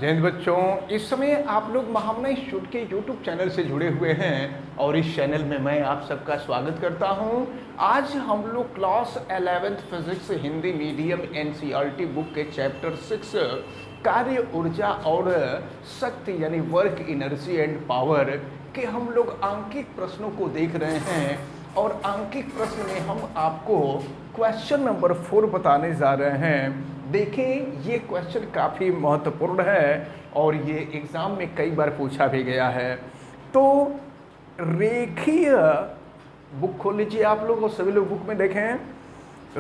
जय हिंद बच्चों। इस समय आप लोग महामना इंस्टीट्यूट के यूट्यूब चैनल से जुड़े हुए हैं और इस चैनल में मैं आप सबका स्वागत करता हूं। आज हम लोग class 11th physics Hindi medium NCERT book के चैप्टर 6 कार्य ऊर्जा और शक्ति यानी वर्क एनर्जी एंड पावर के हम लोग आंकिक प्रश्नों को देख रहे हैं। और आंकिक प्रश्न में हम आपको क्वेश्चन नंबर 4 बताने जा रहे हैं। देखें, ये क्वेश्चन काफ़ी महत्वपूर्ण है और ये एग्ज़ाम में कई बार पूछा भी गया है। तो रेखीय, बुक खोल लीजिए आप लोग और सभी लोग बुक में देखें।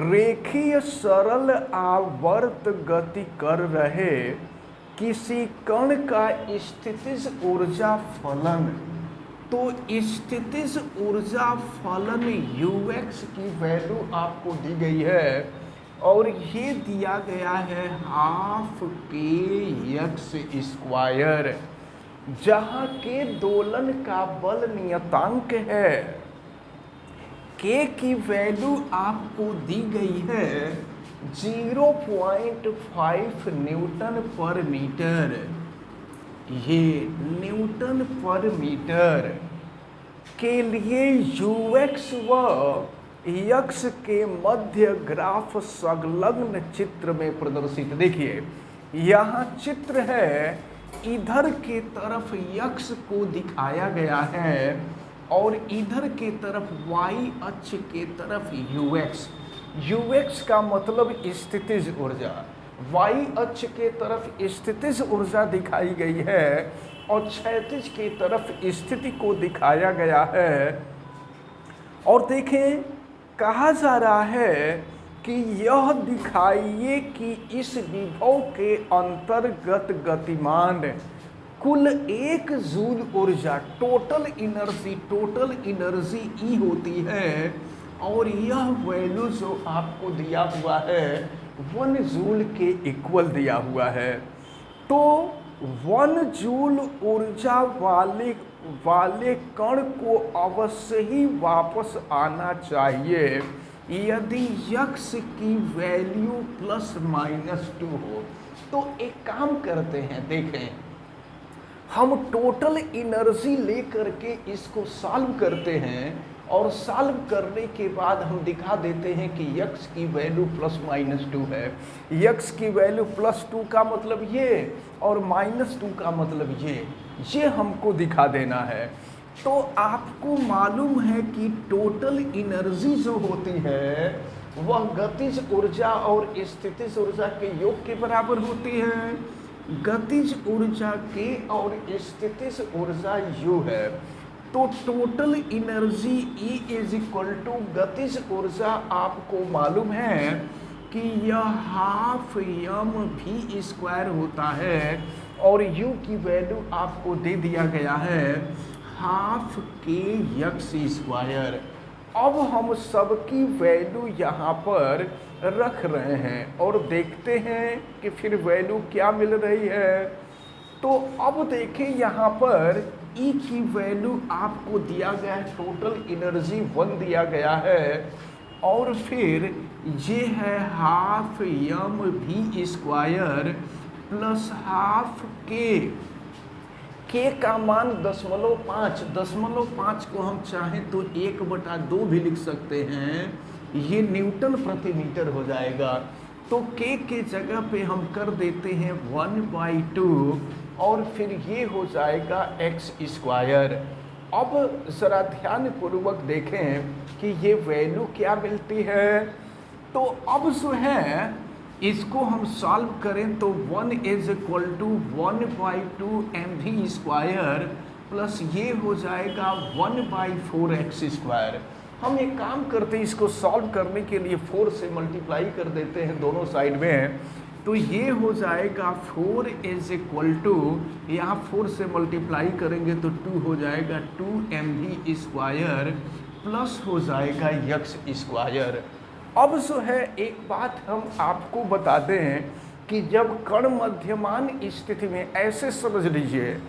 रेखीय सरल आवर्त गति कर रहे किसी कण का स्थितिज ऊर्जा फलन, तो स्थितिज ऊर्जा फलन ux की वैल्यू आपको दी गई है और ये दिया गया है हाफ के एक्स स्क्वायर, जहाँ के दोलन का बल नियतांक है। के की वैल्यू आपको दी गई है 0.5 न्यूटन पर मीटर। ये न्यूटन पर मीटर के लिए ux व यक्स के मध्य ग्राफ संलग्न चित्र में प्रदर्शित। देखिए, यहाँ चित्र है, इधर के तरफ यक्स को दिखाया गया है और इधर के तरफ y अक्ष के तरफ ux का मतलब स्थितिज ऊर्जा, y अक्ष के तरफ स्थितिज ऊर्जा दिखाई गई है और क्षैतिज की तरफ स्थिति को दिखाया गया है। और देखें, कहा जा रहा है कि यह दिखाइए कि इस विभव के अंतर्गत गतिमान कुल 1 जूल ऊर्जा टोटल एनर्जी ई होती है और यह वैल्यू जो आपको दिया हुआ है 1 जूल के इक्वल दिया हुआ है। तो 1 जूल ऊर्जा वाले कण को अवश्य ही वापस आना चाहिए यदि यक्स की वैल्यू ±2 हो। तो एक काम करते हैं, देखें, हम टोटल एनर्जी लेकर के इसको सॉल्व करते हैं और सॉल्व करने के बाद हम दिखा देते हैं कि यक्स की वैल्यू ±2 है। यक्स की वैल्यू +2 का मतलब ये और -2 का मतलब ये हमको दिखा देना है। तो आपको मालूम है कि टोटल एनर्जी जो होती है वह गतिज ऊर्जा और स्थितिज ऊर्जा के योग के बराबर होती है। गतिज ऊर्जा के और स्थितिज ऊर्जा यू है। तो टोटल एनर्जी E = गतिज ऊर्जा आपको मालूम है कि यह हाफ mv² होता है और U की वैल्यू आपको दे दिया गया है हाफ के x²। अब हम सबकी वैल्यू यहाँ पर रख रहे हैं और देखते हैं कि फिर वैल्यू क्या मिल रही है। तो अब देखें, यहाँ पर E की वैल्यू आपको दिया गया है, टोटल एनर्जी 1 दिया गया है और फिर ये है हाफ mv² प्लस हाफ के का मान 0.5 को हम चाहें तो 1/2 भी लिख सकते हैं। ये न्यूटन प्रति मीटर हो जाएगा। तो के जगह पे हम कर देते हैं 1/2 और फिर ये हो जाएगा x²। अब ज़रा ध्यान पूर्वक देखें कि ये वैल्यू क्या मिलती है। तो अब जो है इसको हम सॉल्व करें तो 1 = 1/2 mv² प्लस ये हो जाएगा 1/4x²। हम एक काम करते हैं, इसको सॉल्व करने के लिए 4 से मल्टीप्लाई कर देते हैं दोनों साइड में। तो ये हो जाएगा 4 = यहाँ 4 से मल्टीप्लाई करेंगे तो 2 हो जाएगा 2 mv² प्लस हो जाएगा x²। अब जो है एक बात हम आपको बता दें कि जब कण मध्यमान स्थिति में, ऐसे समझ लीजिए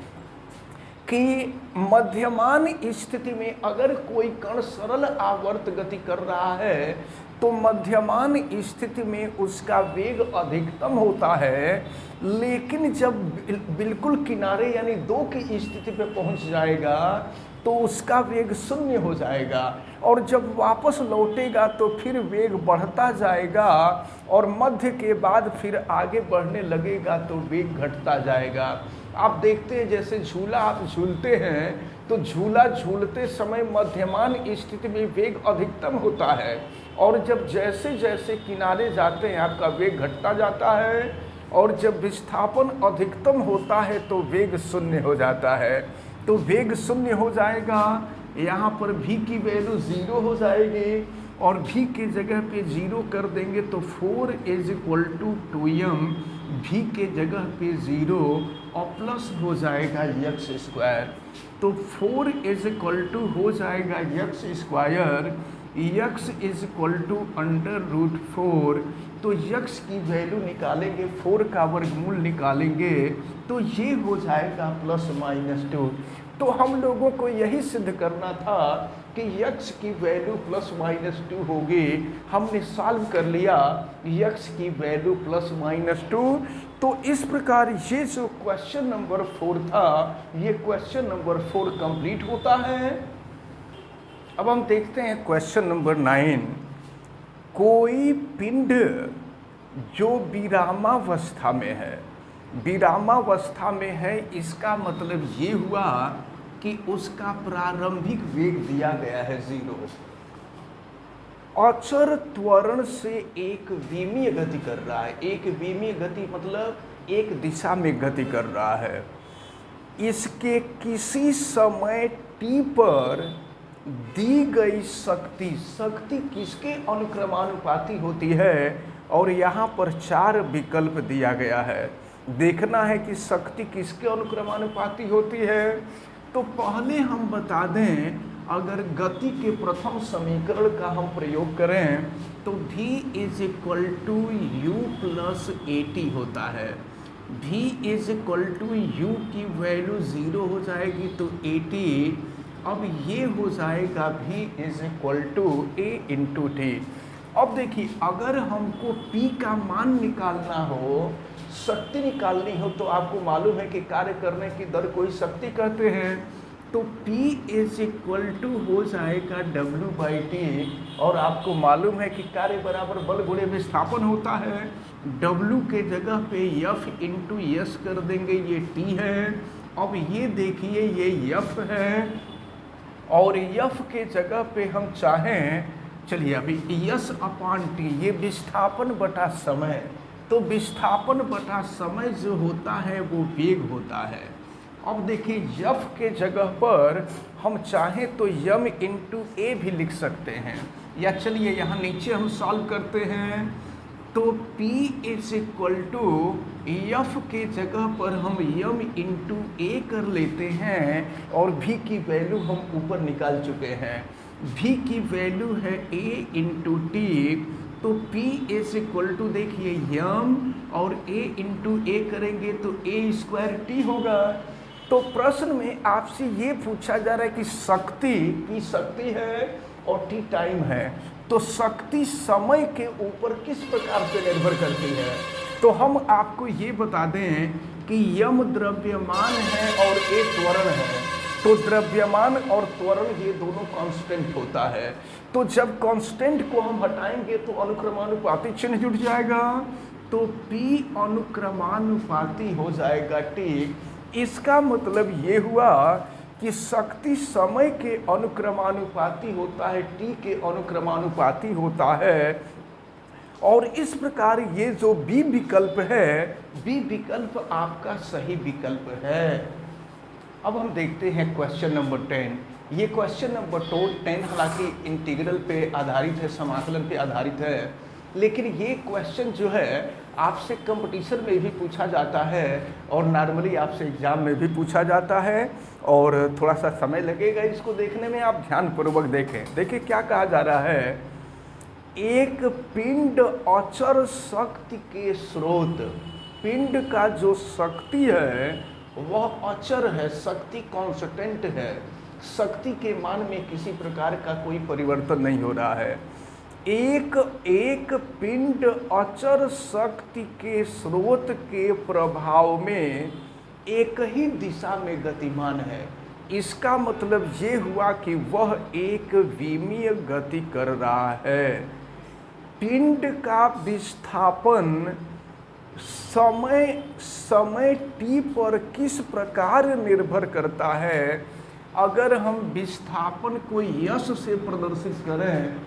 कि मध्यमान स्थिति में अगर कोई कण सरल आवर्त गति कर रहा है तो मध्यमान स्थिति में उसका वेग अधिकतम होता है, लेकिन जब बिल्कुल किनारे यानी 2 की स्थिति पे पहुंच जाएगा तो उसका वेग 0 हो जाएगा, और जब वापस लौटेगा तो फिर वेग बढ़ता जाएगा, और मध्य के बाद फिर आगे बढ़ने लगेगा तो वेग घटता जाएगा। आप देखते हैं जैसे झूला आप झूलते हैं तो झूला झूलते समय मध्यमान स्थिति में वेग अधिकतम होता है, और जब जैसे जैसे किनारे जाते हैं आपका वेग घटता जाता है, और जब विस्थापन अधिकतम होता है तो वेग 0 हो जाता है। तो वेग 0 हो जाएगा, यहाँ पर v की वैल्यू 0 हो जाएगी, और v की जगह पे 0 कर देंगे तो 4 = 2m, v के जगह पे 0 और प्लस हो जाएगा x²। तो 4 = हो जाएगा x², x √4। तो x की वैल्यू निकालेंगे, 4 का वर्गमूल निकालेंगे तो ये हो जाएगा ±2। तो हम लोगों को यही सिद्ध करना था कि x की वैल्यू ±2 होगी। हमने सॉल्व कर लिया, x की वैल्यू ±2। तो इस प्रकार ये जो क्वेश्चन नंबर 4 था, ये क्वेश्चन नंबर 4 कंप्लीट होता है। अब हम देखते हैं क्वेश्चन नंबर 9। कोई पिंड जो विरामावस्था में है, विरामावस्था में है, इसका मतलब ये हुआ कि उसका प्रारंभिक वेग दिया गया है 0। अचर त्वरण से एक विमीय गति कर रहा है। एक विमीय गति मतलब एक दिशा में गति कर रहा है। इसके किसी समय t पर दी गई शक्ति, शक्ति किसके अनुक्रमानुपाती होती है, और यहाँ पर 4 विकल्प दिया गया है। देखना है कि शक्ति किसके अनुक्रमानुपाती होती है। तो पहले हम बता दें, अगर गति के प्रथम समीकरण का हम प्रयोग करें तो v = u + at होता है। v = u की वैल्यू 0 हो जाएगी तो 80। अब ये हो जाएगा v = a × t। अब देखिए, अगर हमको p का मान निकालना हो, शक्ति निकालनी हो, तो आपको मालूम है कि कार्य करने की दर को ही शक्ति कहते हैं। तो P = हो जाएगा W/T, और आपको मालूम है कि कार्य बराबर बल गुणे विस्थापन होता है। W के जगह पे F × S कर देंगे, ये T है। अब ये देखिए, ये F है, और F के जगह पे हम चाहें, चलिए अभी S/T, ये विस्थापन बटा समय। तो विस्थापन बटा समय जो होता है वो वेग होता है। अब देखिए, F के जगह पर हम चाहें तो m × a भी लिख सकते हैं, या चलिए यहाँ नीचे हम सॉल्व करते हैं। तो P = F के जगह पर हम m × a कर लेते हैं, और v की वैल्यू हम ऊपर निकाल चुके हैं। v की वैल्यू है a × t। तो P = देखिए m, और a × a करेंगे तो a² होगा। तो प्रश्न में आपसे ये पूछा जा रहा है कि शक्ति की शक्ति है और t टाइम है, तो शक्ति समय के ऊपर किस प्रकार से निर्भर करती है। तो हम आपको ये बता दें कि m द्रव्यमान है और a त्वरण है। तो द्रव्यमान और त्वरण ये दोनों कांस्टेंट होता है। तो जब कांस्टेंट को हम हटाएंगे तो अनुक्रमानुपाती चिन्ह जुड़ जाएगा, तो P अनुक्रमानुपाती हो जाएगा T। इसका मतलब ये हुआ कि शक्ति समय के अनुक्रमानुपाती होता है, t के अनुक्रमानुपाती होता है। और इस प्रकार ये जो बी विकल्प है, बी विकल्प आपका सही विकल्प है। अब हम देखते हैं क्वेश्चन नंबर 10। ये क्वेश्चन नंबर 10 हालांकि इंटीग्रल पे आधारित है, समाकलन पे आधारित है, लेकिन ये क्वेश्चन जो है आपसे कंपटीशन में भी पूछा जाता है और नॉर्मली आपसे एग्ज़ाम में भी पूछा जाता है, और थोड़ा सा समय लगेगा इसको देखने में। आप ध्यानपूर्वक देखें। देखिए क्या कहा जा रहा है, एक पिंड अचर शक्ति के स्रोत, पिंड का जो शक्ति है वह अचर है, शक्ति कांस्टेंट है, शक्ति के मान में किसी प्रकार का कोई परिवर्तन नहीं हो रहा है। एक एक पिंड अचर शक्ति के स्रोत के प्रभाव में एक ही दिशा में गतिमान है। इसका मतलब ये हुआ कि वह एक विमीय गति कर रहा है। पिंड का विस्थापन समय t पर किस प्रकार निर्भर करता है। अगर हम विस्थापन को यश से प्रदर्शित करें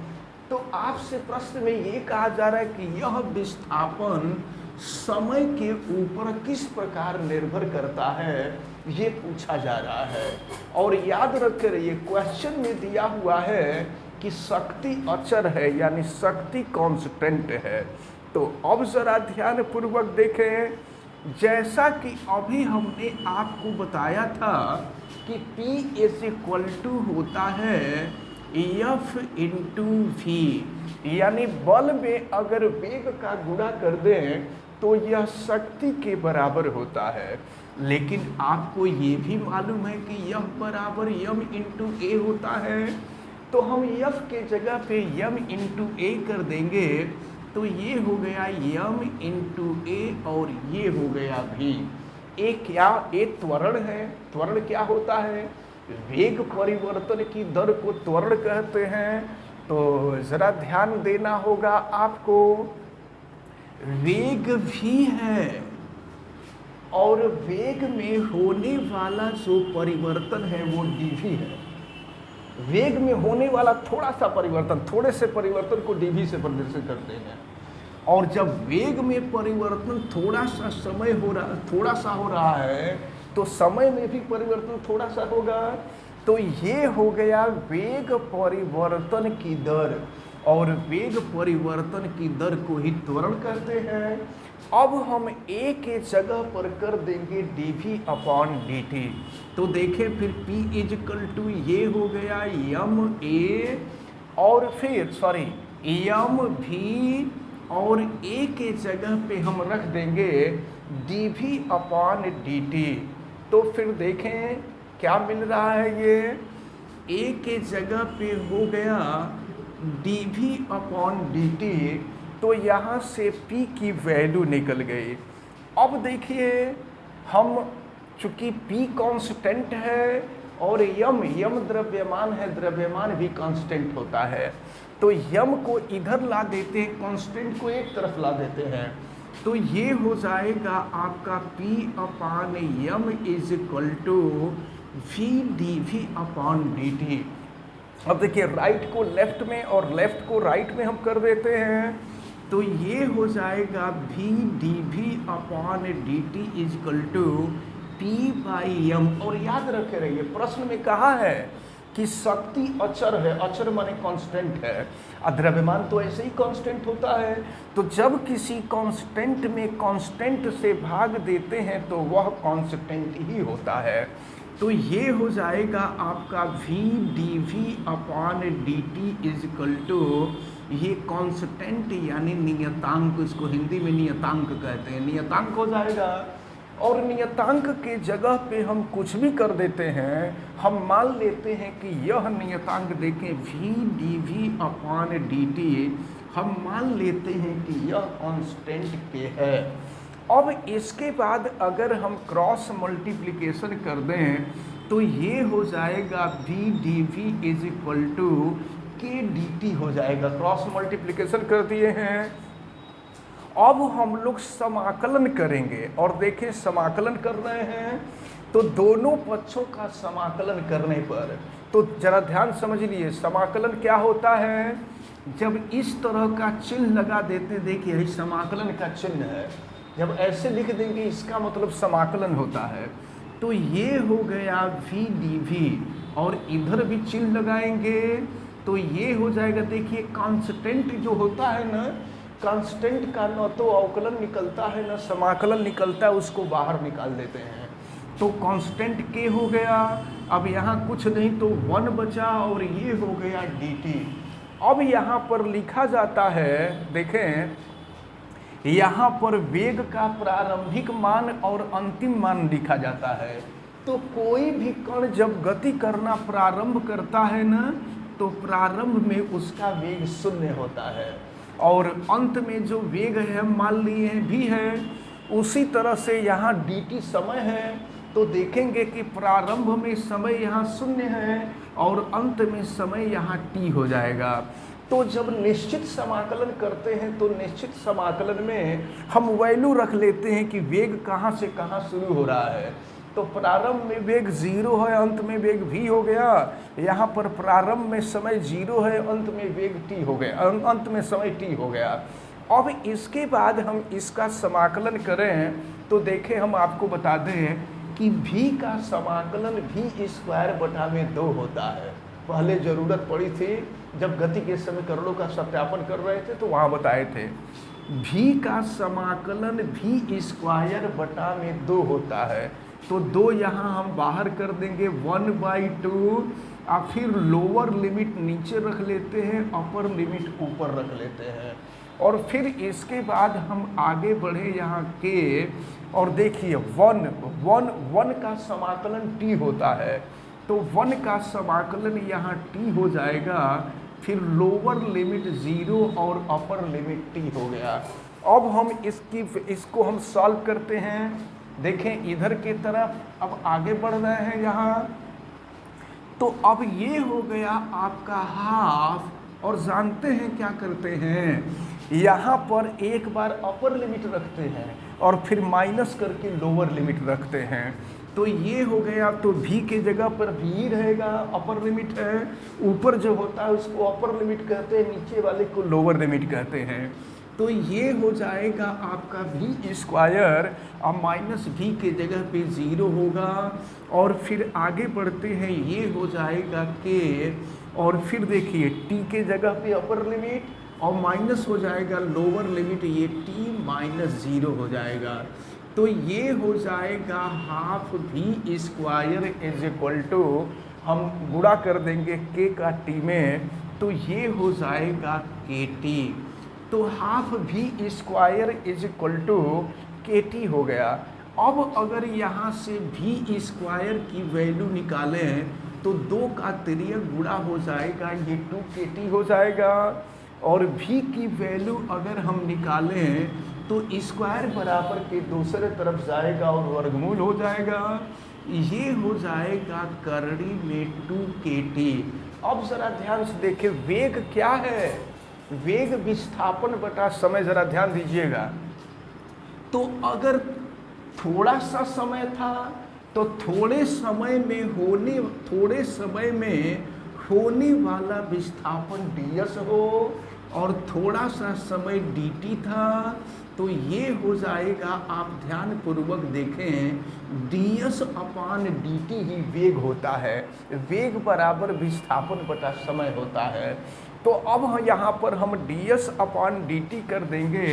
तो आपसे प्रश्न में ये कहा जा रहा है कि यह विस्थापन समय के ऊपर किस प्रकार निर्भर करता है, ये पूछा जा रहा है। और याद रखें ये क्वेश्चन में दिया हुआ है कि शक्ति अचर है, यानी शक्ति कांस्टेंट है। तो अब जरा ध्यान पूर्वक देखें, जैसा कि अभी हमने आपको बताया था कि P इज इक्वल टू होता है F इंटू वी, यानी बल में अगर वेग का गुणा कर दें तो यह शक्ति के बराबर होता है। लेकिन आपको ये भी मालूम है कि F बराबर m इंटू ए होता है, तो हम F के जगह पे m इंटू ए कर देंगे तो ये हो गया m इंटू ए और ये हो गया v। ए क्या, ए त्वरण है। त्वरण क्या होता है? वेग परिवर्तन की दर को त्वरण कहते हैं। तो जरा ध्यान देना होगा आपको, वेग v है और वेग में होने वाला जो परिवर्तन है वो dv है। वेग में होने वाला थोड़ा सा परिवर्तन, थोड़े से परिवर्तन को dv से प्रदर्शित करते हैं। और जब वेग में परिवर्तन थोड़ा सा हो रहा है तो समय में भी परिवर्तन थोड़ा सा होगा। तो ये हो गया वेग परिवर्तन की दर, और वेग परिवर्तन की दर को ही त्वरण कहते हैं। अब हम a के जगह पर कर देंगे dv अपॉन dt। तो देखें फिर p इजकल टू ये हो गया m a और फिर m v, और a के जगह पे हम रख देंगे dv अपॉन dt। तो फिर देखें क्या मिल रहा है, ये a के जगह पे हो गया dv अपॉन dt। तो यहाँ से p की वैल्यू निकल गई। अब देखिए हम, चूंकि p कांस्टेंट है और m द्रव्यमान है, द्रव्यमान भी कांस्टेंट होता है, तो m को इधर ला देते हैं, कांस्टेंट को एक तरफ ला देते हैं। तो ये हो जाएगा आपका p upon m is equal to v dv upon dt। अब देखिए राइट को लेफ्ट में और लेफ्ट को राइट में हम कर देते हैं, तो ये हो जाएगा v dv upon dt is equal to p by m। और याद रखे रहिए प्रश्न में कहा है कि शक्ति अचर है, अचर माने कांस्टेंट है, द्रव्यमान तो ऐसे ही कांस्टेंट होता है। तो जब किसी कांस्टेंट में कांस्टेंट से भाग देते हैं तो वह कांस्टेंट ही होता है। तो ये हो जाएगा आपका v dv upon dt is equal to, ये कांस्टेंट यानी नियतांक, इसको हिंदी में नियतांक कहते हैं, नियतांक हो जाएगा। और नियतांक के जगह पे हम कुछ भी कर देते हैं, हम मान लेते हैं कि यह नियतांक देखें v dv अपॉन dt, हम मान लेते हैं कि यह कांस्टेंट के है। अब इसके बाद अगर हम क्रॉस मल्टीप्लिकेशन कर दें तो ये हो जाएगा v dv is equal to k dt हो जाएगा। क्रॉस मल्टीप्लिकेशन कर दिए हैं। अब हम लोग समाकलन करेंगे, और देखें समाकलन कर रहे हैं तो दोनों पक्षों का समाकलन करने पर, तो जरा ध्यान समझ लिए समाकलन क्या होता है। जब इस तरह का चिन्ह लगा देते, देखिए यही समाकलन का चिन्ह है, जब ऐसे लिख देंगे इसका मतलब समाकलन होता है। तो ये हो गया v dv और इधर भी चिन्ह लगाएंगे तो ये हो जाएगा, देखिए कांस्टेंट जो होता है ना, कांस्टेंट का न तो अवकलन निकलता है न समाकलन निकलता है, उसको बाहर निकाल देते हैं। तो कांस्टेंट k हो गया, अब यहाँ कुछ नहीं तो 1 बचा और ये हो गया dt। अब यहाँ पर लिखा जाता है, देखें यहाँ पर वेग का प्रारंभिक मान और अंतिम मान लिखा जाता है। तो कोई भी कण जब गति करना प्रारंभ करता है ना, तो प्रारंभ में उसका वेग शून्य होता है और अंत में जो वेग है मान लिए भी है। उसी तरह से यहाँ dt समय है, तो देखेंगे कि प्रारंभ में समय यहाँ शून्य है और अंत में समय यहाँ t हो जाएगा। तो जब निश्चित समाकलन करते हैं तो निश्चित समाकलन में हम वैल्यू रख लेते हैं कि वेग कहाँ से कहाँ शुरू हो रहा है। तो प्रारंभ में वेग 0 है, अंत में वेग v हो गया। यहाँ पर प्रारंभ में समय 0 है, अंत में वेग t हो गया, अंत में समय t हो गया। अब इसके बाद हम इसका समाकलन करें तो देखें, हम आपको बता दें कि v का समाकलन v स्क्वायर बटा में 2 होता है। पहले ज़रूरत पड़ी थी जब गति के समीकरणों का सत्यापन कर रहे थे तो वहाँ बताए थे v का समाकलन v स्क्वायर बटा में 2 होता है। तो 2 यहाँ हम बाहर कर देंगे 1/2 और फिर लोअर लिमिट नीचे रख लेते हैं, अपर लिमिट ऊपर रख लेते हैं। और फिर इसके बाद हम आगे बढ़े यहाँ के, और देखिए 1 का समाकलन t होता है, तो 1 का समाकलन यहाँ t हो जाएगा, फिर लोअर लिमिट 0 और अपर लिमिट t हो गया। अब हम इसको हम सॉल्व करते हैं। देखें इधर की तरफ अब आगे बढ़ रहे हैं यहाँ, तो अब ये हो गया आपका हाफ। और जानते हैं क्या करते हैं, यहाँ पर एक बार अपर लिमिट रखते हैं और फिर माइनस करके लोअर लिमिट रखते हैं। तो ये हो गया, तो v के जगह पर v रहेगा, अपर लिमिट है। ऊपर जो होता है उसको अपर लिमिट कहते हैं, नीचे वाले को लोअर लिमिट कहते हैं। तो ये हो जाएगा आपका v स्क्वायर, अब माइनस v के जगह पे 0 होगा। और फिर आगे बढ़ते हैं, ये हो जाएगा k, और फिर देखिए t के जगह पे अपर लिमिट और माइनस हो जाएगा लोअर लिमिट, ये t माइनस 0 हो जाएगा। तो ये हो जाएगा half v square is equal to, हम गुणा कर देंगे k का t में, तो ये हो जाएगा kt। तो half v square is equal to kt हो गया। अब अगर यहाँ से v स्क्वायर की वैल्यू निकालें तो 2 का तिर्यक गुणा हो जाएगा, ये 2kt हो जाएगा। और v की वैल्यू अगर हम निकालें तो स्क्वायर बराबर के दूसरे तरफ जाएगा और वर्गमूल हो जाएगा, ये हो जाएगा करड़ी में 2kt। अब ज़रा ध्यान से देखें, वेग क्या है, वेग विस्थापन बटा समय, ज़रा ध्यान दीजिएगा। तो अगर थोड़ा सा समय था तो थोड़े समय में होने वाला विस्थापन ds हो, और थोड़ा सा समय dt था तो ये हो जाएगा, आप ध्यान पूर्वक देखें, ds अपान dt ही वेग होता है। वेग बराबर विस्थापन बटा समय होता है। तो अब यहाँ पर हम ds अपान dt कर देंगे,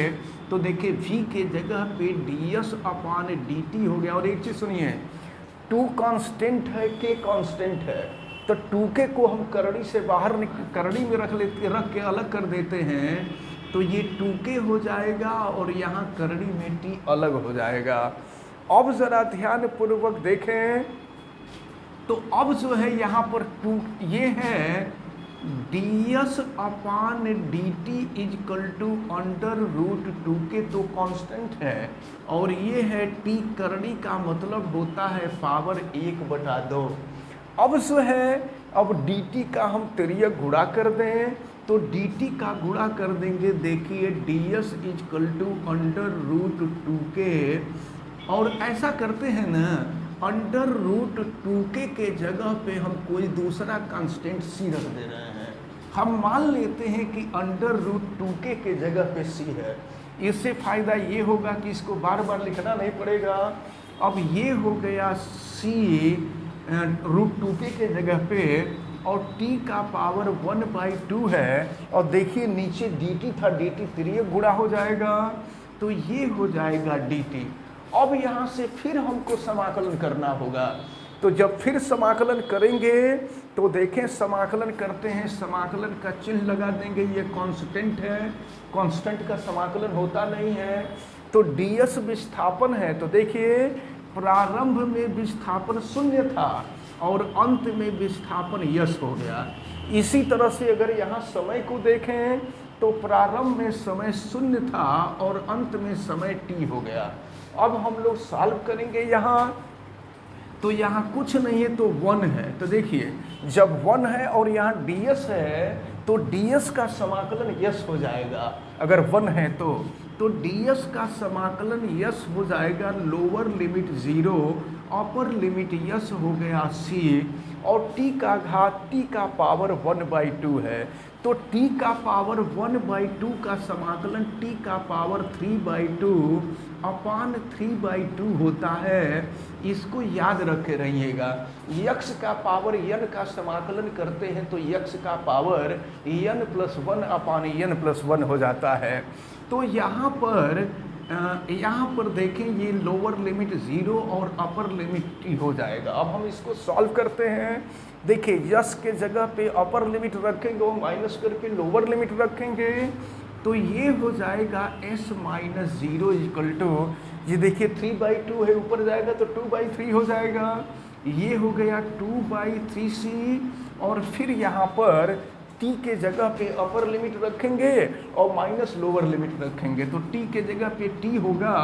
तो देखिए v के जगह पे ds अपान dt हो गया। और एक चीज़ सुनिए, 2 कांस्टेंट है, k कांस्टेंट है, तो 2k को हम करड़ी से बाहर करड़ी में रख के अलग कर देते हैं, तो ये 2k हो जाएगा और यहाँ करड़ी में t अलग हो जाएगा। अब ज़रा ध्यान पूर्वक देखें, तो अब जो है यहाँ पर 2 ये है ds upon dt is equal to under root 2k, तो कांस्टेंट है, और ये है t करड़ी का मतलब होता है पावर 1/2। अब जो है, अब dt का हम तिर्यक गुणा कर दें, तो dt का गुणा कर देंगे, देखिए ds is equal to under root 2k, और ऐसा करते हैं ना, अंडर रूट 2k के जगह पे हम कोई दूसरा कांस्टेंट c रख दे रहे हैं। हम मान लेते हैं कि अंडर रूट 2k के जगह पे c है। इससे फ़ायदा ये होगा कि इसको बार बार लिखना नहीं पड़ेगा। अब ये हो गया c रूट 2k के जगह पे, और t का पावर 1/2 है, और देखिए नीचे dt था, dt तिर्यक गुणा हो जाएगा, तो ये हो जाएगा dt। अब यहाँ से फिर हमको समाकलन करना होगा, तो जब फिर समाकलन करेंगे तो देखें, समाकलन करते हैं, समाकलन का चिन्ह लगा देंगे, ये कांस्टेंट है, कांस्टेंट का समाकलन होता नहीं है। तो ds विस्थापन है, तो देखिए प्रारंभ में विस्थापन 0 था, और अंत में विस्थापन यस हो गया। इसी तरह से अगर यहाँ समय को देखें तो प्रारंभ में समय 0 था और अंत में समय t हो गया। अब हम लोग सॉल्व करेंगे यहाँ, तो यहाँ कुछ नहीं है तो 1 है। तो देखिए जब 1 है और यहाँ ds है तो ds का समाकलन यस हो जाएगा। अगर 1 है तो ds का समाकलन यस हो जाएगा। Lower limit 0, upper limit yes हो गया c, और t का घात t का पावर 1/2 है। तो t का पावर 1/2 का समाकलन t का पावर 3/2 अपान 3/2 होता है। इसको याद रखे रहिएगा। यक्स का पावर n का समाकलन करते हैं तो यक्स का पावर n+1 अपान n+1 हो जाता है। तो यहाँ पर देखें ये लोअर लिमिट 0 और अपर लिमिट t हो जाएगा। अब हम इसको सॉल्व करते हैं। देखिए यस के जगह पे अपर लिमिट रखेंगे और माइनस करके लोअर लिमिट रखेंगे तो ये हो जाएगा s-0 इक्वल टू, ये देखिए 3/2 है, ऊपर जाएगा तो 2/3 हो जाएगा। ये हो गया 2/3c, और फिर यहाँ पर t के जगह पे अपर लिमिट रखेंगे और माइनस लोअर लिमिट रखेंगे तो t के जगह पे t होगा।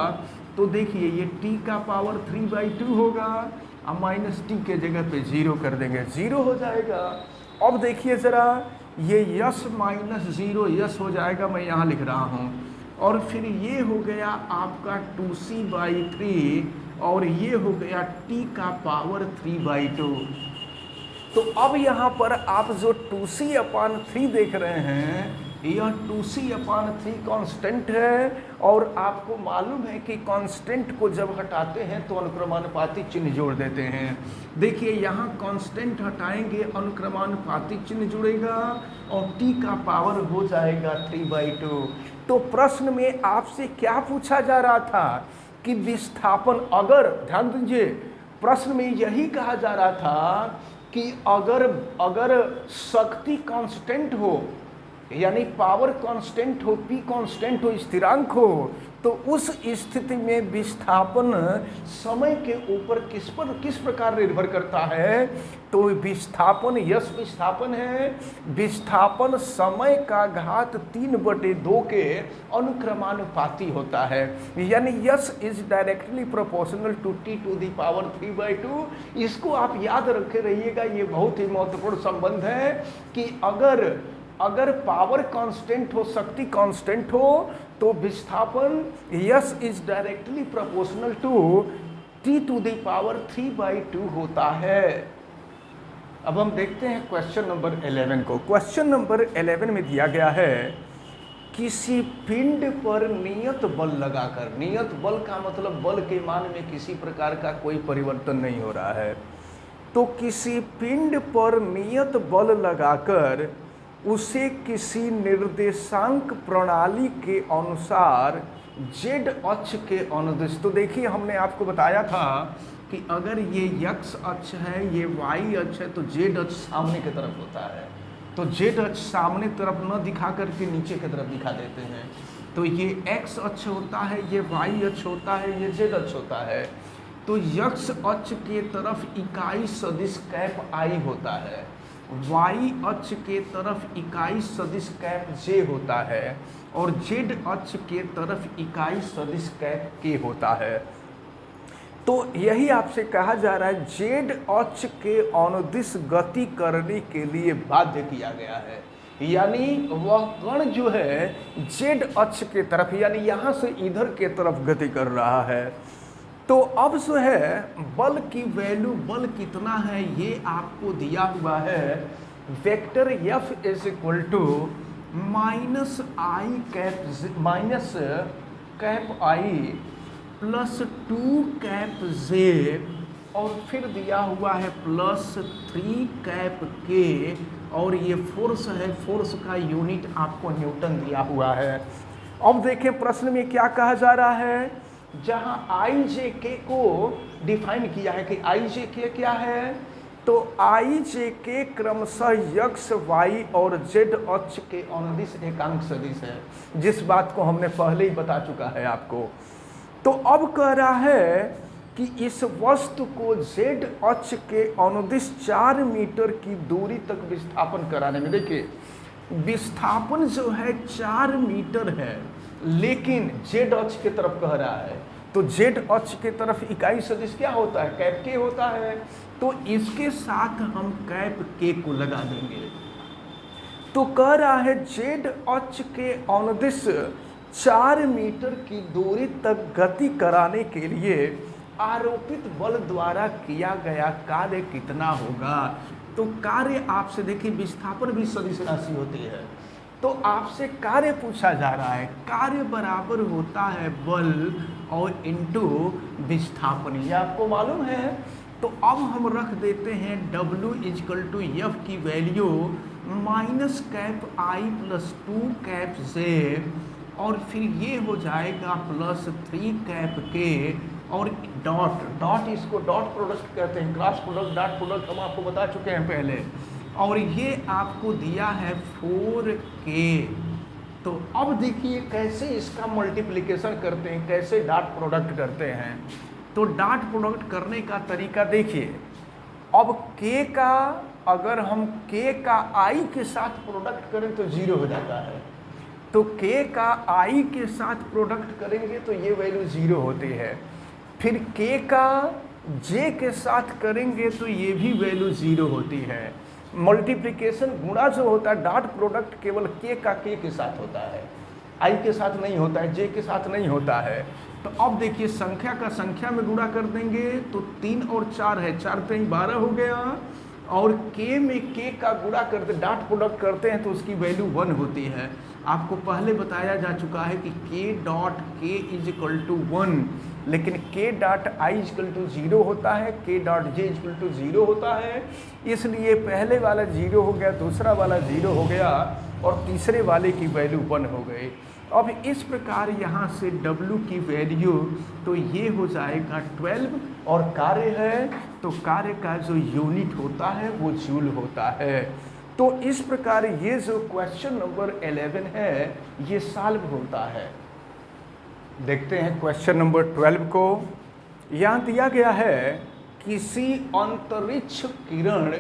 तो देखिए ये t का पावर 3/2 होगा और माइनस t के जगह पे 0 कर देंगे, 0 हो जाएगा। अब देखिए ज़रा ये यस -0 यस हो जाएगा, मैं यहाँ लिख रहा हूँ, और फिर ये हो गया आपका 2c/3 और ये हो गया t का पावर 3/2। तो अब यहाँ पर आप जो 2c/3 देख रहे हैं यह 2c/3 कांस्टेंट है, और आपको मालूम है कि कांस्टेंट को जब हटाते हैं तो अनुक्रमानुपाती चिन्ह जोड़ देते हैं। देखिए यहाँ कांस्टेंट हटाएंगे, अनुक्रमानुपाती चिन्ह जुड़ेगा और t का पावर हो जाएगा 3/2। तो प्रश्न में आपसे क्या पूछा जा रहा था कि विस्थापन, अगर ध्यान दीजिए प्रश्न में यही कहा जा रहा था कि अगर शक्ति कांस्टेंट हो, यानी पावर कांस्टेंट हो, p कांस्टेंट हो, स्थिरांक हो, तो उस स्थिति में विस्थापन समय के ऊपर किस प्रकार निर्भर करता है। तो विस्थापन यस विस्थापन है, विस्थापन समय का घात 3/2 के अनुक्रमानुपाती होता है, यानी S is directly proportional to t to the power 3/2। इसको आप याद रखे रहिएगा, ये बहुत ही महत्वपूर्ण संबंध है कि अगर पावर कांस्टेंट हो, शक्ति कांस्टेंट हो, तो विस्थापन S is directly proportional to t to the power 3/2 होता है। अब हम देखते हैं क्वेश्चन नंबर 11 को। क्वेश्चन नंबर 11 में दिया गया है किसी पिंड पर नियत बल लगाकर, नियत बल का मतलब बल के मान में किसी प्रकार का कोई परिवर्तन नहीं हो रहा है, तो किसी पिंड पर नियत बल लगाकर उसे किसी निर्देशांक प्रणाली के अनुसार z अक्ष के अनुदिश, तो देखिए हमने आपको बताया था कि अगर ये x अक्ष है, ये y अक्ष है, तो z अक्ष सामने की तरफ होता है। तो z अक्ष सामने तरफ न दिखा करके नीचे की तरफ दिखा देते हैं। तो ये x अक्ष होता है, ये y अक्ष होता है, ये z अक्ष होता है। तो x अक्ष के तरफ इकाई सदिश कैप i होता है, y अक्ष के तरफ इकाई सदिश कैप j होता है, और z अक्ष के तरफ इकाई सदिश कैप k होता है। तो यही आपसे कहा जा रहा है z अक्ष के अनुदिश गति करने के लिए बाध्य किया गया है, यानी वह कण जो है z अक्ष के तरफ, यानी यहाँ से इधर के तरफ गति कर रहा है। तो अब जो है बल की वैल्यू, बल कितना है ये आपको दिया हुआ है। Vector F is equal to minus cap I plus 2 cap J, और फिर दिया हुआ है प्लस 3 कैप के, और ये फोर्स है, फोर्स का यूनिट आपको न्यूटन दिया हुआ है। अब देखें प्रश्न में क्या कहा जा रहा है, जहां आई जे के को डिफाइन किया है कि आई जे के क्या है, तो आई जे के क्रमशः x y और z अक्ष के अनुदिश एकांक सदिश है, जिस बात को हमने पहले ही बता चुका है आपको। तो अब कह रहा है कि इस वस्तु को z अक्ष के अनुदिश 4 मीटर की दूरी तक विस्थापन कराने में, देखिए विस्थापन जो है 4 मीटर है, लेकिन z अक्ष की तरफ कह रहा है, तो z अक्ष की तरफ इकाई सदिश क्या होता है, कैप के होता है। तो इसके साथ हम कैप के को लगा देंगे। तो कह रहा है z अक्ष के अनुदिश 4 मीटर की दूरी तक गति कराने के लिए आरोपित बल द्वारा किया गया कार्य कितना होगा। तो कार्य आपसे, देखिए विस्थापन भी सदिश राशि होती है, तो आपसे कार्य पूछा जा रहा है, कार्य बराबर होता है बल और इंटू विस्थापन, ये आपको मालूम है। तो अब हम रख देते हैं W इजकल टू एफ की value minus cap I plus 2 cap J, और फिर ये हो जाएगा प्लस 3 कैप के, और डॉट इसको डॉट प्रोडक्ट कहते हैं, क्रॉस प्रोडक्ट डॉट प्रोडक्ट हम आपको बता चुके हैं पहले, और ये आपको दिया है 4k। तो अब देखिए कैसे इसका मल्टीप्लिकेशन करते हैं, कैसे डॉट प्रोडक्ट करते हैं। तो डॉट प्रोडक्ट करने का तरीका देखिए, अब k का अगर हम k का i के साथ प्रोडक्ट करें तो 0 हो जाता है, तो k का i के साथ प्रोडक्ट करेंगे तो ये वैल्यू 0 होती है। फिर k का j के साथ करेंगे तो ये भी वैल्यू 0 होती है। मल्टीप्लिकेशन गुणा जो होता है, डॉट प्रोडक्ट केवल k का k के साथ होता है, i के साथ नहीं होता है, j के साथ नहीं होता है। तो अब देखिए संख्या का संख्या में गुणा कर देंगे तो 3 और 4 है, 4 3 12 हो गया, और k में k का गुणा करते, डॉट प्रोडक्ट करते हैं तो उसकी वैल्यू 1 होती है। आपको पहले बताया जा चुका है कि k dot k is equal to 1, लेकिन k dot i is equal to 0 होता है, k dot j is equal to 0 होता है, इसलिए पहले वाला 0 हो गया, दूसरा वाला 0 हो गया, और तीसरे वाले की वैल्यू 1 हो गई। अब इस प्रकार यहाँ से W की वैल्यू तो ये हो जाएगा 12, और कार्य है तो कार्य का जो यूनिट होता है वो जूल होता है। तो इस प्रकार ये जो क्वेश्चन नंबर 11 है ये सॉल्व होता है। देखते हैं क्वेश्चन नंबर 12 को। यहाँ दिया गया है किसी अंतरिक्ष किरण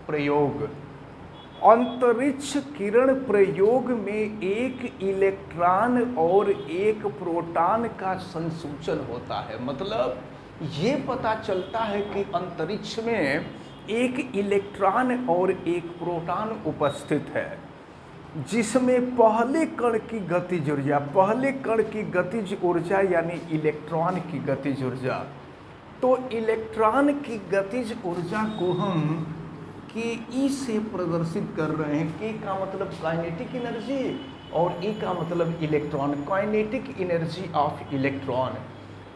प्रयोग, अंतरिक्ष किरण प्रयोग में एक इलेक्ट्रॉन और एक प्रोटॉन का संसूचन होता है। मतलब ये पता चलता है कि अंतरिक्ष में एक इलेक्ट्रॉन और एक प्रोटॉन उपस्थित है, जिसमें पहले कण की गतिज ऊर्जा, पहले कण की गतिज ऊर्जा यानी इलेक्ट्रॉन की गतिज ऊर्जा, तो इलेक्ट्रॉन की गतिज ऊर्जा को हम के से प्रदर्शित कर रहे हैं। के का मतलब काइनेटिक एनर्जी और ई का मतलब electron, kinetic energy of electron.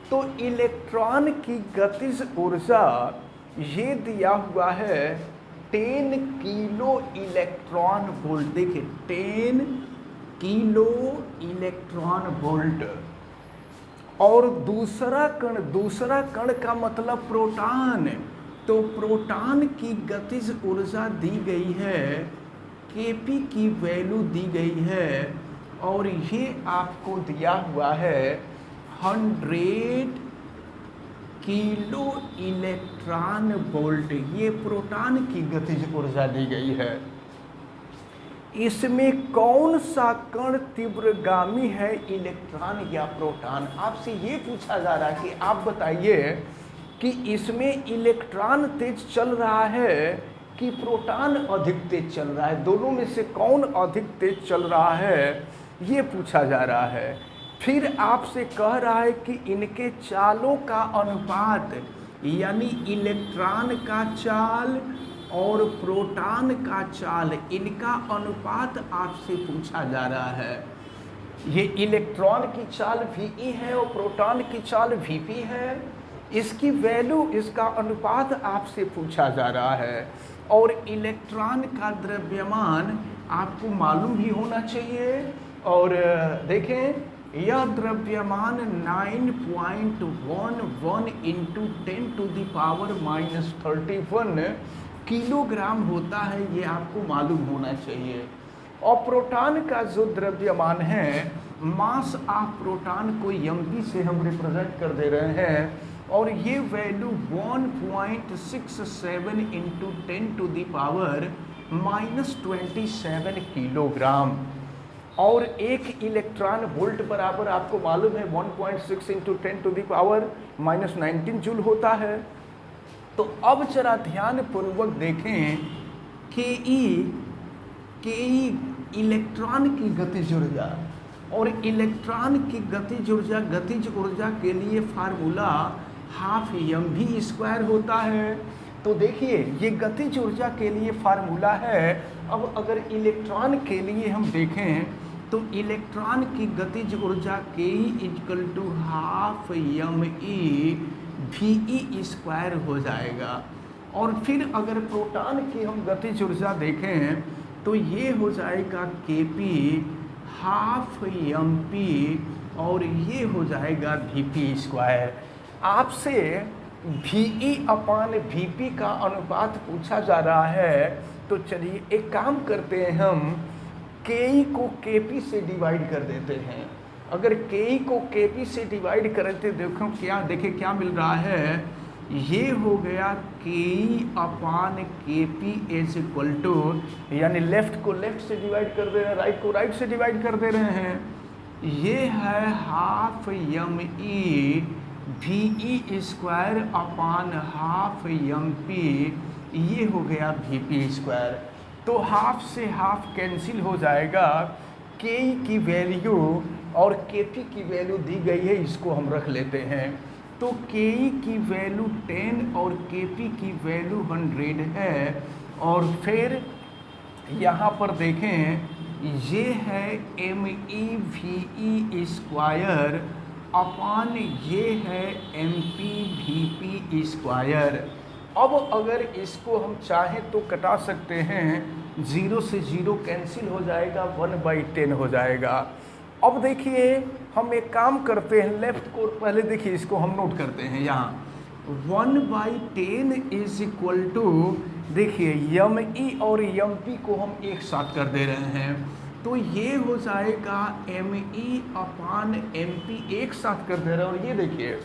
तो इलेक्ट्रॉन की गतिज ऊर्जा ये दिया हुआ है 10 किलो इलेक्ट्रॉन वोल्ट। देखिए 10 किलो इलेक्ट्रॉन वोल्ट, और दूसरा कण का मतलब प्रोटॉन, तो प्रोटॉन की गतिज ऊर्जा दी गई है, Kp की वैल्यू दी गई है, और ये आपको दिया हुआ है 100 किलो इलेक्ट्रॉन वोल्ट, ये प्रोटॉन की गतिज ऊर्जा दी गई है। इसमें कौन सा कण तीव्रगामी है, इलेक्ट्रॉन या प्रोटॉन? आपसे ये पूछा जा रहा है कि आप बताइए कि इसमें इलेक्ट्रॉन तेज चल रहा है कि प्रोटॉन अधिक तेज चल रहा है, दोनों में से कौन अधिक तेज चल रहा है, ये पूछा जा रहा है। फिर आपसे कह रहा है कि इनके चालों का अनुपात, यानी इलेक्ट्रॉन का चाल और प्रोटॉन का चाल, इनका अनुपात आपसे पूछा जा रहा है। ये इलेक्ट्रॉन की चाल Ve है और प्रोटॉन की चाल Vp है, इसकी वैल्यू, इसका अनुपात आपसे पूछा जा रहा है। और इलेक्ट्रॉन का द्रव्यमान आपको मालूम भी होना चाहिए। और देखें यह द्रव्यमान 9.11 इंटू 10⁻⁻31 किलोग्राम होता है, ये आपको मालूम होना चाहिए। और प्रोटॉन का जो द्रव्यमान है, मास ऑफ प्रोटॉन को mg से हम रिप्रेजेंट कर दे रहे हैं, और ये वैल्यू 1.67 इंटू 10⁻⁻27 किलोग्राम। और एक इलेक्ट्रॉन वोल्ट बराबर आपको मालूम है 1.6 इंटू 10⁻⁻19 जूल होता है। तो अब जरा ध्यान पूर्वक देखें कि इलेक्ट्रॉन की गतिज ऊर्जा, और इलेक्ट्रॉन की गतिज ऊर्जा के लिए फार्मूला हाफ mv² होता है। तो देखिए ये गतिज ऊर्जा के लिए फार्मूला है। अब अगर इलेक्ट्रॉन के लिए हम देखें तो इलेक्ट्रॉन की गतिज ऊर्जा Ke = हाफ mE² हो जाएगा। और फिर अगर प्रोटॉन की हम गतिज ऊर्जा देखें तो ये हो जाएगा Kp हाफ mp, और ये हो जाएगा Vp²। आपसे Ve/Vp का अनुपात पूछा जा रहा है, तो चलिए एक काम करते हैं, हम Ke को Kp से डिवाइड कर देते हैं। अगर Ke को Kp से डिवाइड करते देखिए क्या मिल रहा है, ये हो गया Ke/Kp यानी लेफ्ट को लेफ्ट से डिवाइड कर दे रहे हैं, राइट को राइट से डिवाइड कर दे रहे हैं। ये है हाफ mE Ve²/हाफ mp, ये हो गया Vp²। तो हाफ से हाफ कैंसिल हो जाएगा। Ke की वैल्यू और Kp की वैल्यू दी गई है, इसको हम रख लेते हैं। तो Ke की वैल्यू 10 और Kp की वैल्यू 100 है। और फिर यहाँ पर देखें ये है MEVE² ये है MPVP²। अब अगर इसको हम चाहें तो कटा सकते हैं, 0 से 0 कैंसिल हो जाएगा, 1/10 हो जाएगा। अब देखिए हम एक काम करते हैं, लेफ्ट को पहले देखिए इसको हम नोट करते हैं यहाँ 1/10 = देखिए ME और MP को हम एक साथ कर दे रहे हैं, तो ये हो जाएगा ME/MP एक साथ कर दे रहे हैं। और ये देखिए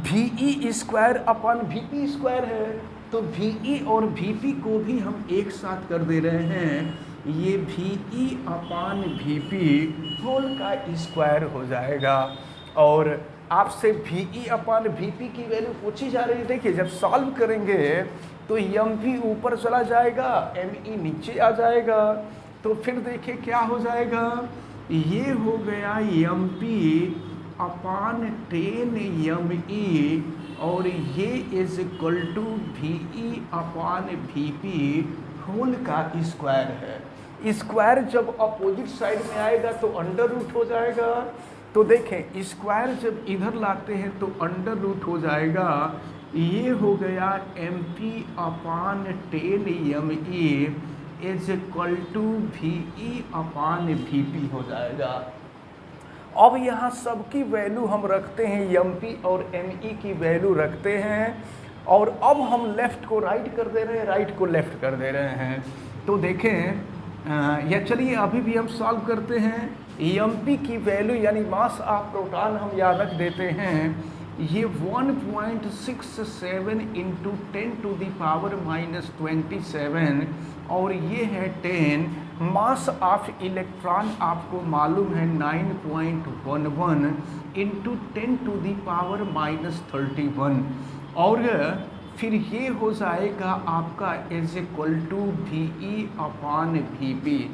VE²/VP² है, तो VE और VP को भी हम एक साथ कर दे रहे हैं, ये VE/VP² हो जाएगा। और आपसे VE/VP की वैल्यू पूछी जा रही है। देखिए जब सॉल्व करेंगे तो MV ऊपर चला जाएगा, ME नीचे आ जाएगा। तो फिर देखिए क्या हो जाएगा, ये हो गया MP/10 ME, और ये VE/VP² है। स्क्वायर जब अपोजिट साइड में आएगा तो अंडर रूट हो जाएगा। तो देखें स्क्वायर जब इधर लाते हैं तो अंडर रूट हो जाएगा। ये हो गया MP/10 ME VE/VP हो जाएगा। अब यहाँ सबकी वैल्यू हम रखते हैं, MP और ME की वैल्यू रखते हैं, और अब हम लेफ़्ट को राइट कर दे रहे हैं, राइट को लेफ़्ट कर दे रहे हैं। तो देखें या चलिए अभी भी हम सॉल्व करते हैं। MP की वैल्यू यानी मास ऑफ प्रोटॉन हम यहाँ रख देते हैं, ये 1.67 इंटू 10⁻⁻27, और ये है 10। मास ऑफ इलेक्ट्रॉन आपको मालूम है 9.11 इंटू 10⁻⁻31, और फिर ये हो जाएगा आपका VE/VP।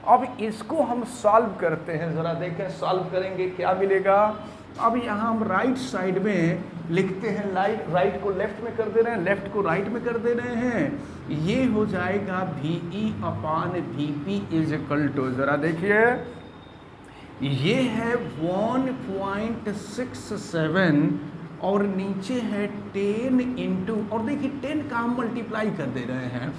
अब इसको हम सॉल्व करते हैं, ज़रा देखें सॉल्व करेंगे क्या मिलेगा। अब यहाँ हम राइट साइड में लिखते हैं, राइट को लेफ्ट में कर दे रहे हैं, लेफ्ट को राइट में कर दे रहे हैं। ये हो जाएगा VE/VP ज़रा देखिए, ये है 1.67 और नीचे है 10 इंटू, और देखिए 10 का हम मल्टीप्लाई कर दे रहे हैं,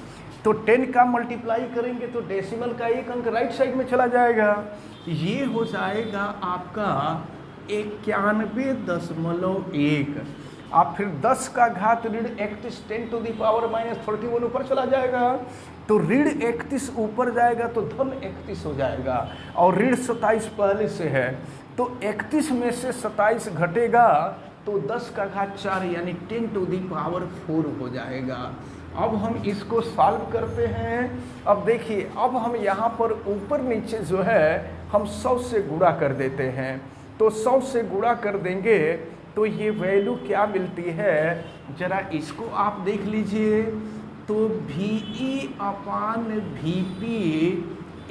तो 10 का मल्टीप्लाई करेंगे तो डेसिमल का एक अंक राइट साइड में चला जाएगा। ये हो जाएगा आपका 91.1। आप फिर 10 का घात ऋण 31 10⁻⁻31 ऊपर चला जाएगा, तो ऋण 31 ऊपर जाएगा तो धन 31 हो जाएगा, और ऋण 27 पहले से है, तो 31 में से 27 घटेगा तो 10 का घात 4 यानी 10⁴ हो जाएगा। अब हम इसको सॉल्व करते हैं। अब देखिए, अब हम यहाँ पर ऊपर नीचे जो है हम 100 से गुणा कर देते हैं। तो 100 से गुणा कर देंगे तो ये वैल्यू क्या मिलती है, जरा इसको आप देख लीजिए। तो VE/VP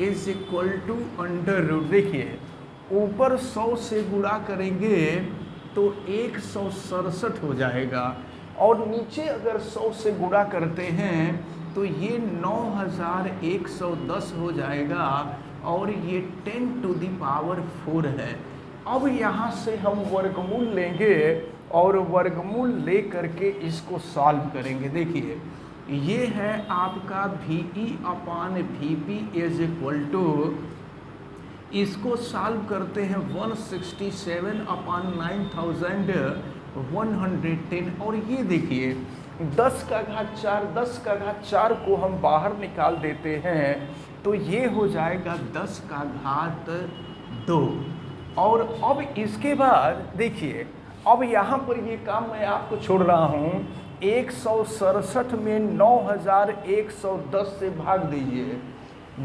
इज इक्वल टू √ देखिए, ऊपर 100 से गुणा करेंगे तो 167 हो जाएगा, और नीचे अगर 100 से गुणा करते हैं तो ये 9110 हो जाएगा, और ये 10⁴ है। अब यहाँ से हम वर्गमूल लेंगे और वर्गमूल ले करके इसको सॉल्व करेंगे। देखिए, ये है आपका VE/VP इज इक्वल टू, इसको सॉल्व करते हैं 167/9110, और ये देखिए 10 का घात 4 को हम बाहर निकाल देते हैं तो ये हो जाएगा 10 का घात 2। और अब इसके बाद देखिए, अब यहाँ पर ये काम मैं आपको छोड़ रहा हूँ। 167 में 9110 से भाग दीजिए।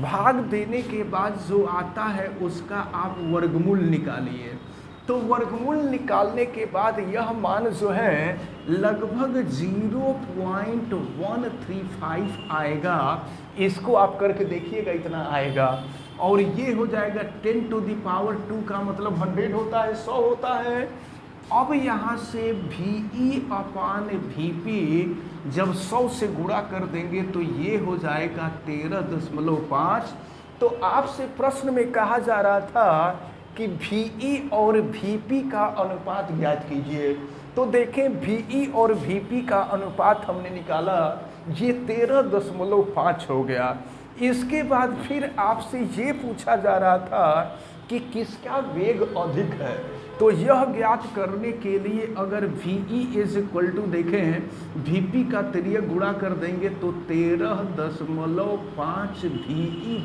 भाग देने के बाद जो आता है उसका आप वर्गमूल निकालिए। तो वर्गमूल निकालने के बाद यह मान जो है लगभग 0.135 आएगा। इसको आप करके देखिएगा, इतना आएगा। और ये हो जाएगा 10⁻², का मतलब 100 होता है, 100 होता है। अब यहाँ से VE/VP जब 100 से गुणा कर देंगे तो ये हो जाएगा 13.5। तो आपसे प्रश्न में कहा जा रहा था कि VE और VP का अनुपात ज्ञात कीजिए। तो देखें, VE और VP का अनुपात हमने निकाला, ये 13.5 हो गया। इसके बाद फिर आपसे ये पूछा जा रहा था कि किसका वेग अधिक है। तो यह ज्ञात करने के लिए अगर VE इज इक्वल टू देखें VP का तिर्यक गुणा कर देंगे तो 13.5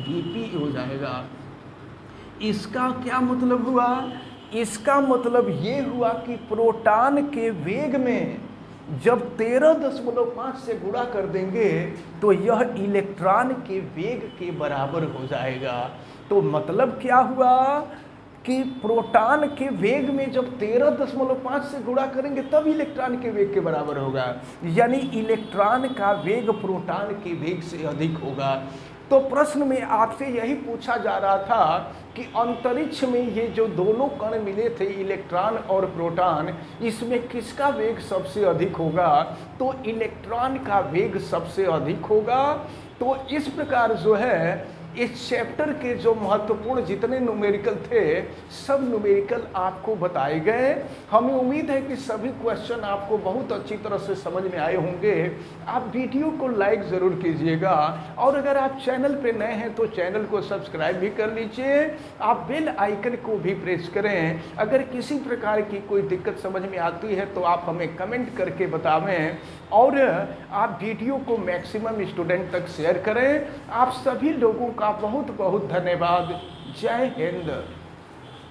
VP हो जाएगा। इसका क्या मतलब हुआ? इसका मतलब ये हुआ कि प्रोटॉन के वेग में जब 13.5 से गुणा कर देंगे तो यह इलेक्ट्रॉन के वेग के बराबर हो जाएगा। तो मतलब क्या हुआ कि प्रोटॉन के वेग में जब 13.5 से गुणा करेंगे तब इलेक्ट्रॉन के वेग के बराबर होगा, यानी इलेक्ट्रॉन का वेग प्रोटॉन के वेग से अधिक होगा। तो प्रश्न में आपसे यही पूछा जा रहा था कि अंतरिक्ष में ये जो दोनों कण मिले थे, इलेक्ट्रॉन और प्रोटॉन, इसमें किसका वेग सबसे अधिक होगा? तो इलेक्ट्रॉन का वेग सबसे अधिक होगा। तो इस प्रकार जो है इस चैप्टर के जो महत्वपूर्ण जितने न्यूमेरिकल थे सब न्यूमेरिकल आपको बताए गए। हमें उम्मीद है कि सभी क्वेश्चन आपको बहुत अच्छी तरह से समझ में आए होंगे। आप वीडियो को लाइक ज़रूर कीजिएगा, और अगर आप चैनल पे नए हैं तो चैनल को सब्सक्राइब भी कर लीजिए। आप बेल आइकन को भी प्रेस करें। अगर किसी प्रकार की कोई दिक्कत समझ में आती है तो आप हमें कमेंट करके बतावें, और आप वीडियो को मैक्सिमम स्टूडेंट तक शेयर करें। आप सभी लोगों का बहुत बहुत धन्यवाद। जय हिंद।